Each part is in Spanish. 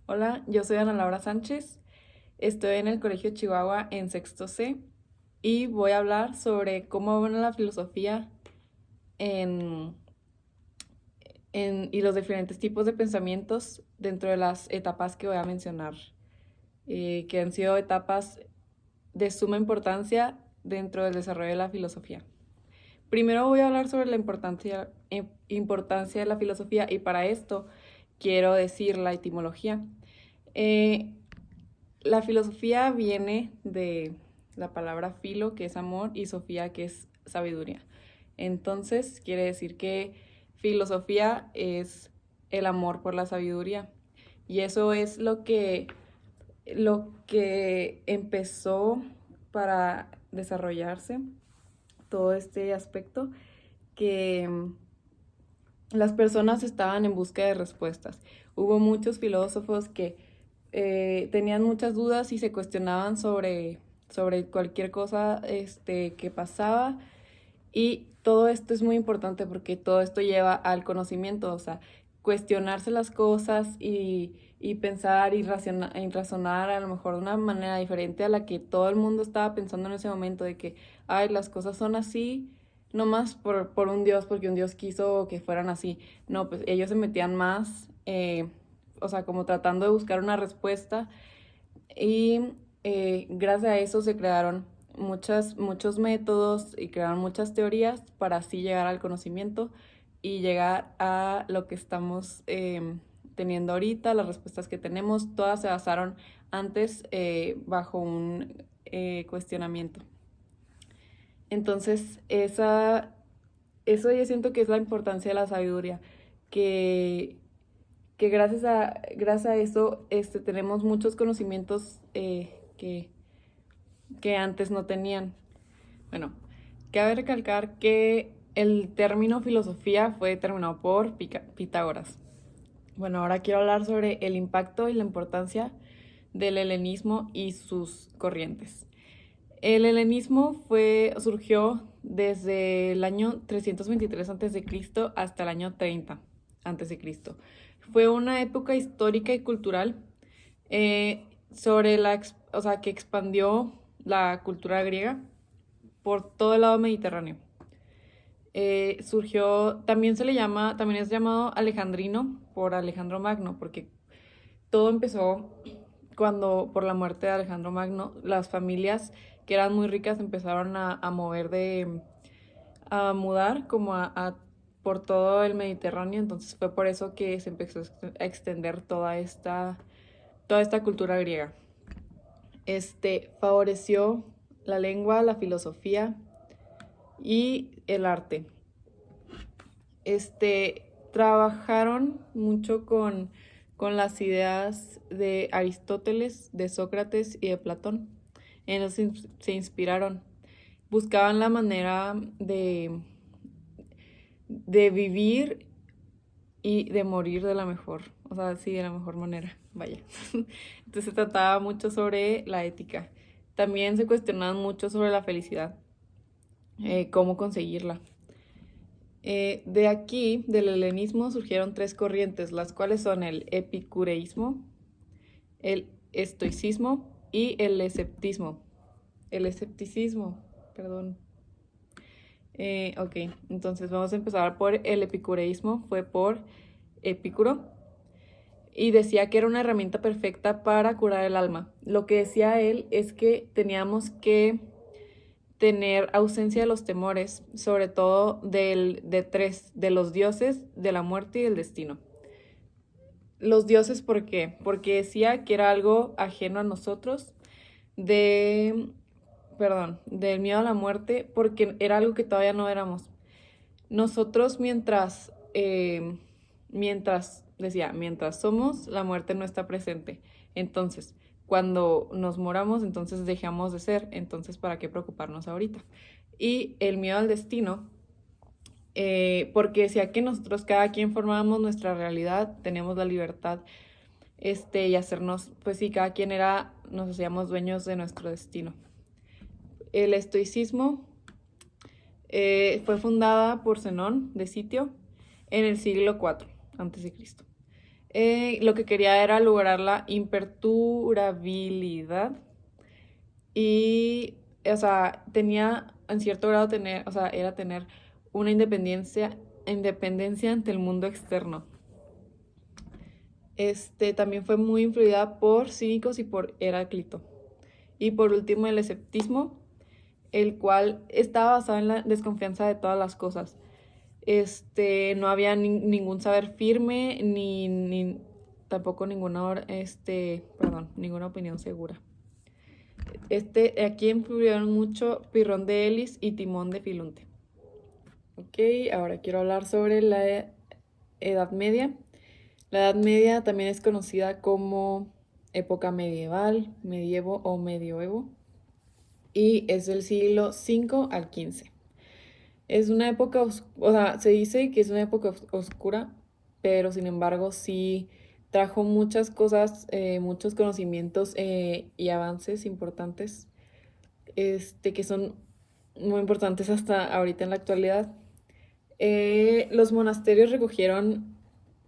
Hola, yo soy Ana Laura Sánchez, estoy en el Colegio Chihuahua en sexto C y voy a hablar sobre cómo abona la filosofía en, y los diferentes tipos de pensamientos dentro de las etapas que voy a mencionar, que han sido etapas de suma importancia dentro del desarrollo de la filosofía. Primero voy a hablar sobre la importancia de la filosofía y para esto quiero decir la etimología. Eh, La filosofía viene de la palabra filo, que es amor, y sofía, que es sabiduría. Entonces, quiere decir que filosofía es el amor por la sabiduría. Y eso es lo que empezó para desarrollarse todo este aspecto, que las personas estaban en busca de respuestas. Hubo muchos filósofos que tenían muchas dudas y se cuestionaban sobre cualquier cosa que pasaba. Y todo esto es muy importante porque todo esto lleva al conocimiento, o sea, cuestionarse las cosas y pensar y razonar a lo mejor de una manera diferente a la que todo el mundo estaba pensando en ese momento, de que, ay, las cosas son así, no más por un Dios, porque un Dios quiso que fueran así. No, pues ellos se metían más, o sea, como tratando de buscar una respuesta y gracias a eso se crearon muchos métodos y crearon muchas teorías para así llegar al conocimiento y llegar a lo que estamos teniendo ahorita. Las respuestas que tenemos, todas se basaron antes bajo un cuestionamiento. Entonces, eso yo siento que es la importancia de la sabiduría, que, que gracias a eso tenemos muchos conocimientos que antes no tenían. Bueno, cabe recalcar que el término filosofía fue determinado por Pitágoras. Bueno, ahora quiero hablar sobre el impacto y la importancia del helenismo y sus corrientes. El helenismo surgió desde el año 323 a.C. hasta el año 30 a.C. Fue una época histórica y cultural sobre o sea, que expandió la cultura griega por todo el lado mediterráneo. También es llamado alejandrino por Alejandro Magno, porque todo empezó cuando por la muerte de Alejandro Magno, las familias que eran muy ricas empezaron a mudar como por todo el Mediterráneo. Entonces fue por eso que se empezó a extender toda esta cultura griega. Favoreció la lengua, la filosofía y el arte. Trabajaron mucho con las ideas de Aristóteles, de Sócrates y de Platón. En eso se inspiraron. Buscaban la manera de vivir y de morir de la mejor, o sea, sí, de la mejor manera, vaya. Entonces se trataba mucho sobre la ética. También se cuestionaban mucho sobre la felicidad, cómo conseguirla. De aquí, del helenismo, surgieron tres corrientes, las cuales son el epicureísmo, el estoicismo y el escepticismo. El escepticismo, perdón. Ok, entonces vamos a empezar por el epicureísmo, fue por Epicuro, y decía que era una herramienta perfecta para curar el alma. Lo que decía él es que teníamos que tener ausencia de los temores, sobre todo de los dioses, de la muerte y del destino. Los dioses, ¿por qué? Porque decía que era algo ajeno a nosotros, de, del miedo a la muerte, porque era algo que todavía no éramos. Nosotros mientras somos, la muerte no está presente. Entonces, cuando nos moramos, entonces dejamos de ser. Entonces, ¿para qué preocuparnos ahorita? Y el miedo al destino, porque decía que nosotros cada quien formábamos nuestra realidad, tenemos la libertad, y hacernos, pues sí, nos hacíamos dueños de nuestro destino. El estoicismo fue fundada por Zenón de Sitio en el siglo IV a.C. Lo que quería era lograr la imperturbabilidad y, o sea, tenía en cierto grado tener, o sea, era tener una independencia ante el mundo externo. También fue muy influida por Cínicos y por Heráclito. Y por último, el escepticismo, el cual estaba basado en la desconfianza de todas las cosas. No había ningún saber firme ni tampoco ninguna opinión segura. Aquí influyeron mucho Pirrón de Elis y Timón de Filunte. Ok, ahora quiero hablar sobre la Edad Media. La Edad Media también es conocida como época medieval, medievo o medioevo, y es del siglo V al XV. Es una época, o sea, se dice que es una época oscura, pero sin embargo sí trajo muchas cosas, muchos conocimientos y avances importantes, que son muy importantes hasta ahorita en la actualidad. Los monasterios recogieron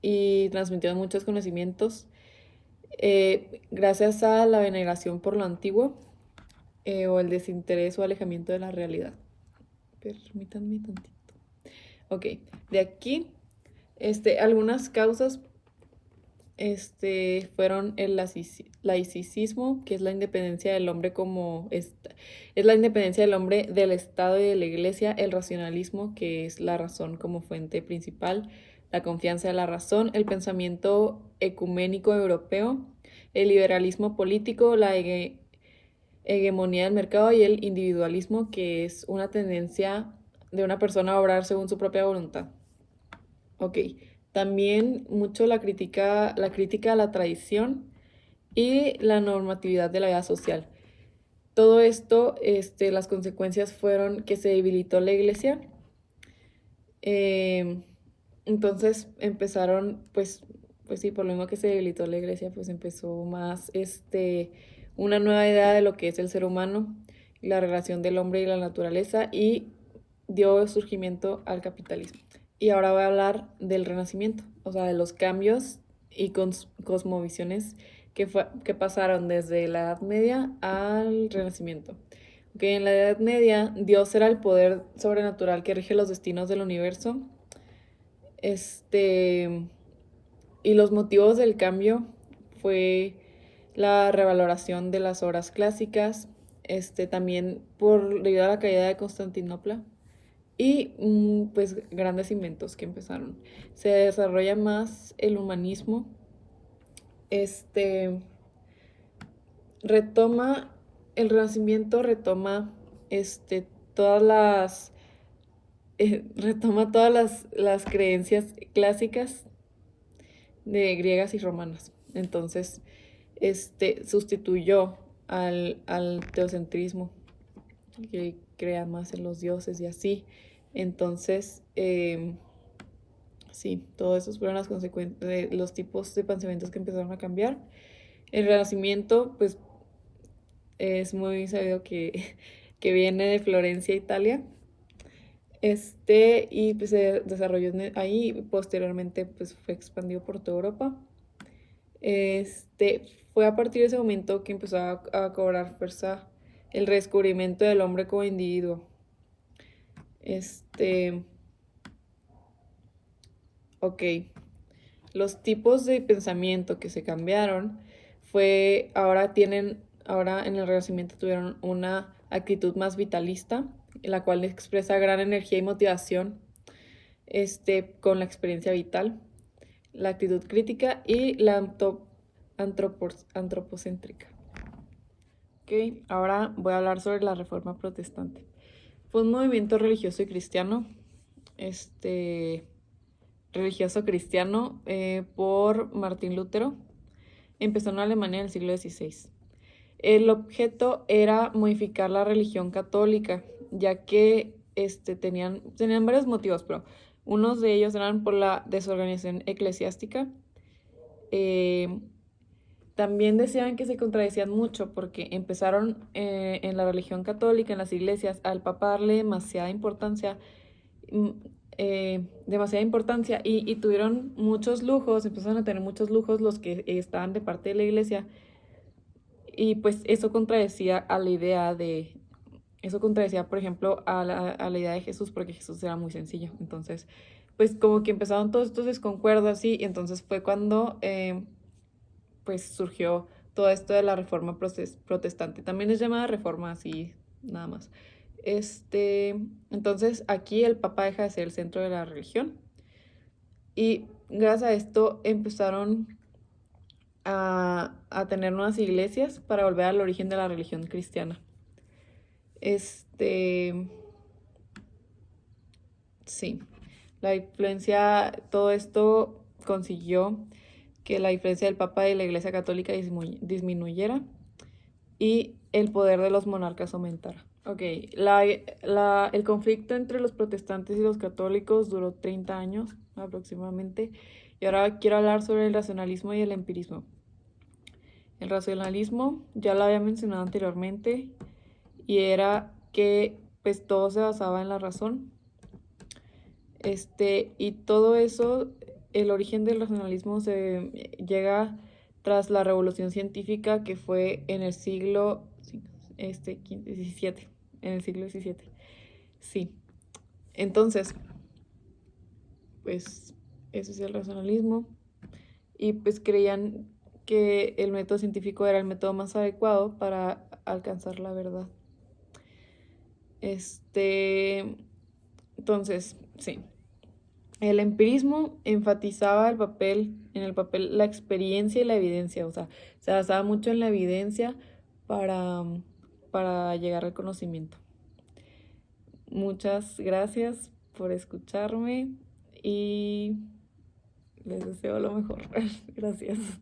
y transmitieron muchos conocimientos gracias a la veneración por lo antiguo o el desinterés o alejamiento de la realidad. Permítanme tantito. Ok, de aquí, algunas causas fueron el laicismo, que es la independencia del hombre es la independencia del hombre del Estado y de la Iglesia, el racionalismo, que es la razón como fuente principal, la confianza de la razón, el pensamiento ecuménico europeo, el liberalismo político, la hegemonía del mercado y el individualismo, que es una tendencia de una persona a obrar según su propia voluntad. Ok, también mucho la crítica a la tradición y la normatividad de la vida social. Todo esto, las consecuencias fueron que se debilitó la iglesia. Eh, entonces empezaron, pues sí, por lo mismo que se debilitó la iglesia, pues empezó más, una nueva idea de lo que es el ser humano, la relación del hombre y la naturaleza, y dio surgimiento al capitalismo. Y ahora voy a hablar del Renacimiento, o sea, de los cambios y cosmovisiones que pasaron desde la Edad Media al Renacimiento. Okay, en la Edad Media, Dios era el poder sobrenatural que rige los destinos del universo. Y los motivos del cambio fue la revaloración de las obras clásicas, también debido a la caída de Constantinopla y pues grandes inventos que empezaron. Se desarrolla más el humanismo, retoma, el Renacimiento retoma, todas las, retoma todas las creencias clásicas de griegas y romanas. Entonces, sustituyó al teocentrismo, que crea más en los dioses y así. Entonces, sí, todos esos fueron las consecuencias de los tipos de pensamientos que empezaron a cambiar. El Renacimiento, pues, es muy sabido que viene de Florencia, Italia. Y pues se desarrolló ahí y posteriormente pues fue expandido por toda Europa. Fue a partir de ese momento que empezó a cobrar fuerza el redescubrimiento del hombre como individuo. Ok. Los tipos de pensamiento que se cambiaron ahora en el Renacimiento tuvieron una actitud más vitalista, la cual expresa gran energía y motivación, con la experiencia vital, la actitud crítica y la antropocéntrica. Ok, ahora voy a hablar sobre la Reforma Protestante. Fue un movimiento religioso y cristiano, religioso cristiano por Martín Lutero. Empezó en Alemania en el siglo XVI. El objeto era modificar la religión católica, ya que tenían varios motivos, pero unos de ellos eran por la desorganización eclesiástica. También decían que se contradecían mucho porque empezaron en la religión católica, en las iglesias, al Papa darle demasiada importancia, demasiada importancia y tuvieron muchos lujos, empezaron a tener muchos lujos los que estaban de parte de la iglesia y pues eso contradecía a la idea de, eso contradecía por ejemplo a la idea de Jesús porque Jesús era muy sencillo, entonces pues como que empezaron todos estos desconcuerdos así y entonces fue cuando pues surgió todo esto de la reforma protestante, también es llamada reforma así nada más. Entonces aquí el Papa deja de ser el centro de la religión y gracias a esto empezaron a tener nuevas iglesias para volver al origen de la religión cristiana. Este, sí, la influencia, todo esto consiguió que la influencia del Papa y la Iglesia Católica disminuyera y el poder de los monarcas aumentara. Ok, el conflicto entre los protestantes y los católicos duró 30 años aproximadamente. Y ahora quiero hablar sobre el racionalismo y el empirismo. El racionalismo ya lo había mencionado anteriormente y era que pues todo se basaba en la razón. Y todo eso, el origen del racionalismo se llega tras la revolución científica que fue en el siglo XVII, en el siglo XVII. Sí. Entonces, pues, eso es el racionalismo. Y pues creían que el método científico era el método más adecuado para alcanzar la verdad. Entonces, sí. El empirismo enfatizaba en el papel, la experiencia y la evidencia, o sea, se basaba mucho en la evidencia para, para llegar al conocimiento. Muchas gracias por escucharme y les deseo lo mejor. Gracias.